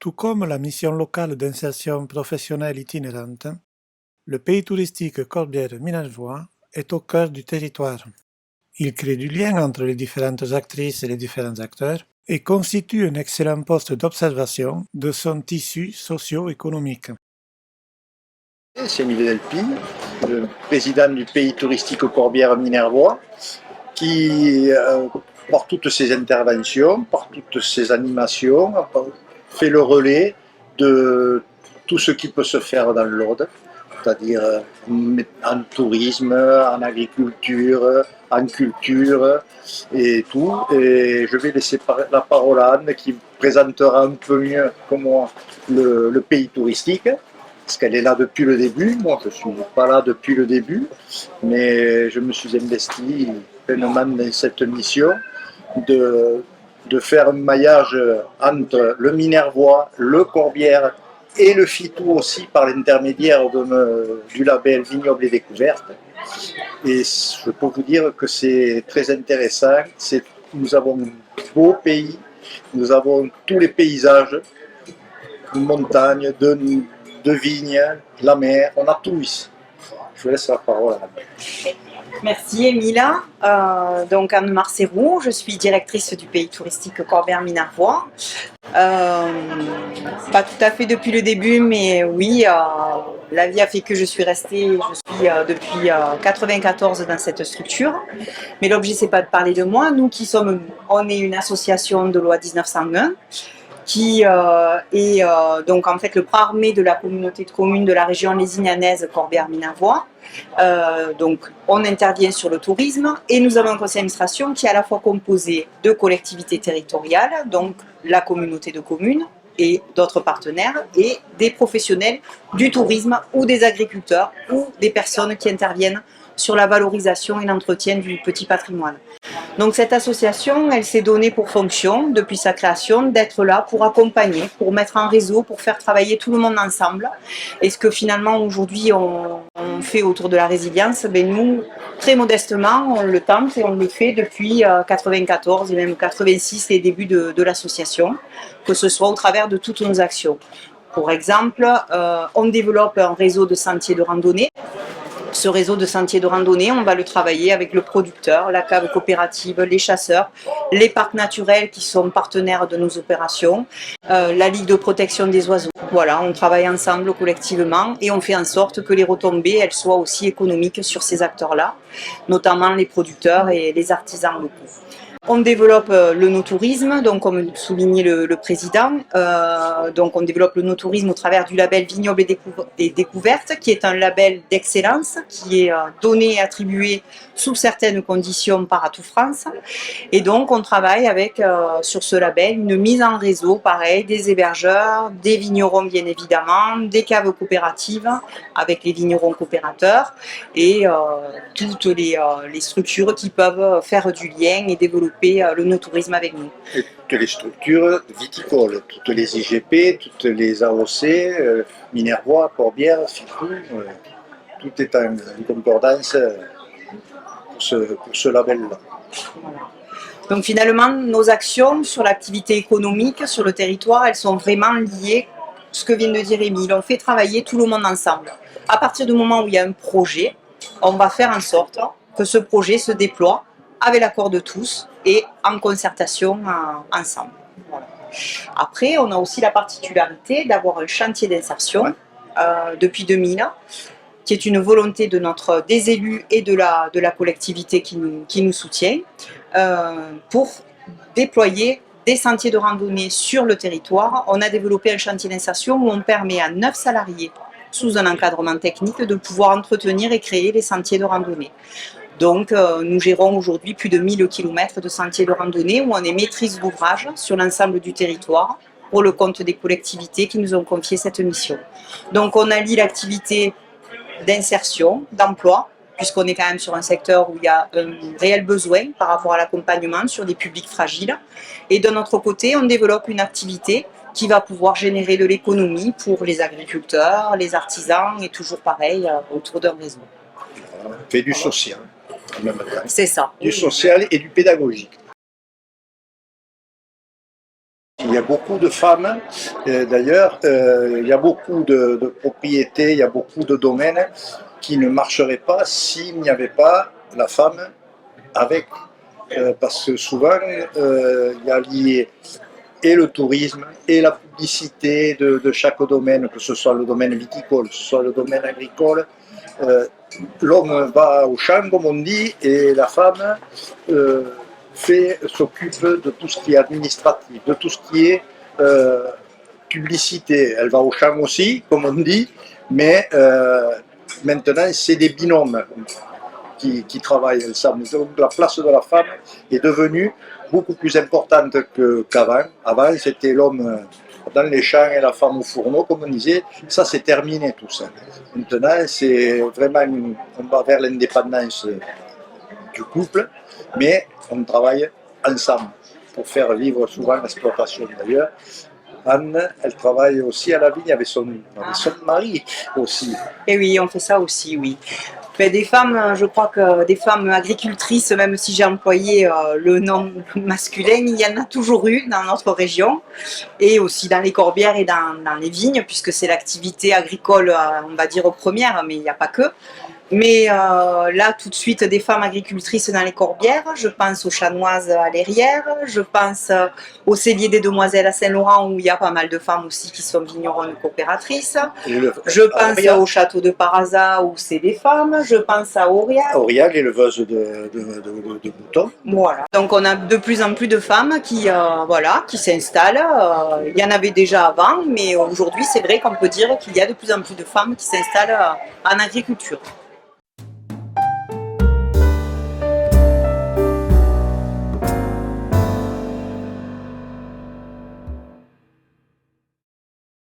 Tout comme la mission locale d'insertion professionnelle itinérante, le pays touristique Corbières-Minervois est au cœur du territoire. Il crée du lien entre les différentes actrices et les différents acteurs et constitue un excellent poste d'observation de son tissu socio-économique. C'est Émile Delpy, le président du pays touristique Corbières-Minervois, qui, par toutes ses interventions, par toutes ses animations, fait le relais de tout ce qui peut se faire dans l'Aude, c'est-à-dire en tourisme, en agriculture, en culture et tout. Et je vais laisser la parole à Anne qui présentera un peu mieux que moi le pays touristique, parce qu'elle est là depuis le début. Moi, je ne suis pas là depuis le début, mais je me suis investi pleinement dans cette mission de faire un maillage entre le Minervois, le Corbière et le Fitou aussi par l'intermédiaire du label Vignoble et Découverte. Et je peux vous dire que c'est très intéressant. Nous avons un beau pays, nous avons tous les paysages, de montagnes, de vignes, la mer, on a tout ici. Je vous laisse la parole à Anne. Merci Émile. Donc Anne Marcérou, je suis directrice du pays touristique Corbières-Minervois. Pas tout à fait depuis le début, mais oui, la vie a fait que je suis restée, depuis 1994 dans cette structure. Mais l'objet, c'est pas de parler de moi. Nous on est une association de loi 1901 qui est donc en fait le bras armé de la communauté de communes de la région lézignanaise Corbières-Minervois. Donc on intervient sur le tourisme et nous avons un conseil d'administration qui est à la fois composé de collectivités territoriales, donc la communauté de communes et d'autres partenaires, et des professionnels du tourisme ou des agriculteurs ou des personnes qui interviennent sur la valorisation et l'entretien du petit patrimoine. Donc cette association, elle s'est donnée pour fonction, depuis sa création, d'être là pour accompagner, pour mettre en réseau, pour faire travailler tout le monde ensemble. Et ce que finalement aujourd'hui on fait autour de la résilience, nous, très modestement, on le tente et on le fait depuis 1994 et même 86, les débuts de l'association, que ce soit au travers de toutes nos actions. Pour exemple, on développe un réseau de sentiers de randonnée. Ce réseau de sentiers de randonnée, on va le travailler avec le producteur, la cave coopérative, les chasseurs, les parcs naturels qui sont partenaires de nos opérations, la Ligue de protection des oiseaux. Voilà, on travaille ensemble collectivement et on fait en sorte que les retombées, elles soient aussi économiques sur ces acteurs-là, notamment les producteurs et les artisans locaux. On développe le no-tourisme, donc comme soulignait le président, donc on développe le no-tourisme au travers du label Vignoble et Découverte, qui est un label d'excellence, qui est donné et attribué sous certaines conditions par Atout France. Et donc on travaille avec, sur ce label, une mise en réseau, pareil, des hébergeurs, des vignerons bien évidemment, des caves coopératives avec les vignerons coopérateurs et toutes les structures qui peuvent faire du lien et développer le no-tourisme avec nous. Et toutes les structures viticoles, toutes les IGP, toutes les AOC, Minervois, Corbières, Fitou, tout est en concordance pour ce label-là. Voilà. Donc finalement, nos actions sur l'activité économique, sur le territoire, elles sont vraiment liées à ce que vient de dire Émile. On fait travailler tout le monde ensemble. À partir du moment où il y a un projet, on va faire en sorte que ce projet se déploie avec l'accord de tous et en concertation ensemble. Voilà. Après, on a aussi la particularité d'avoir un chantier d'insertion depuis 2000, qui est une volonté des élus et de la collectivité qui nous soutient, pour déployer des sentiers de randonnée sur le territoire. On a développé un chantier d'insertion où on permet à 9 salariés, sous un encadrement technique, de pouvoir entretenir et créer les sentiers de randonnée. Donc nous gérons aujourd'hui plus de 1000 km de sentiers de randonnée où on est maîtrise d'ouvrage sur l'ensemble du territoire pour le compte des collectivités qui nous ont confié cette mission. Donc on allie l'activité d'insertion, d'emploi, puisqu'on est quand même sur un secteur où il y a un réel besoin par rapport à l'accompagnement sur des publics fragiles. Et de notre côté, on développe une activité qui va pouvoir générer de l'économie pour les agriculteurs, les artisans et toujours pareil autour d'un réseau. On fait du social en même temps. C'est ça. Du social et du pédagogique. Il y a beaucoup de femmes, d'ailleurs, il y a beaucoup de propriétés, il y a beaucoup de domaines qui ne marcheraient pas s'il n'y avait pas la femme avec. Parce que souvent, il y a lié et le tourisme et la publicité de chaque domaine, que ce soit le domaine viticole, que ce soit le domaine agricole. L'homme va au champ, comme on dit, et la femme s'occupe de tout ce qui est administratif, de tout ce qui est publicité. Elle va au champ aussi, comme on dit, mais maintenant c'est des binômes qui travaillent ensemble. Donc la place de la femme est devenue beaucoup plus importante qu'avant. Avant, c'était l'homme dans les champs et la femme au fourneau, comme on disait. Ça, c'est terminé tout ça. Maintenant, c'est vraiment, on va vers l'indépendance du couple, mais on travaille ensemble pour faire vivre souvent l'exploitation. D'ailleurs, Anne, elle travaille aussi à la vigne avec son mari aussi. Et oui, on fait ça aussi, oui. Mais des femmes, je crois que des femmes agricultrices, même si j'ai employé le nom masculin, il y en a toujours eu dans notre région et aussi dans les corbières et dans les vignes, puisque c'est l'activité agricole, on va dire première, mais il n'y a pas que. Mais là, tout de suite, des femmes agricultrices dans les corbières. Je pense aux chanoises à l'Herrière. Je pense au cellier des Demoiselles à Saint-Laurent, où il y a pas mal de femmes aussi qui sont vigneronnes coopératrices. Je pense au château de Paraza, où c'est des femmes. Je pense à Aurillac. Aurillac, éleveuse de moutons. Voilà. Donc on a de plus en plus de femmes qui s'installent. Il y en avait déjà avant, mais aujourd'hui, c'est vrai qu'on peut dire qu'il y a de plus en plus de femmes qui s'installent en agriculture.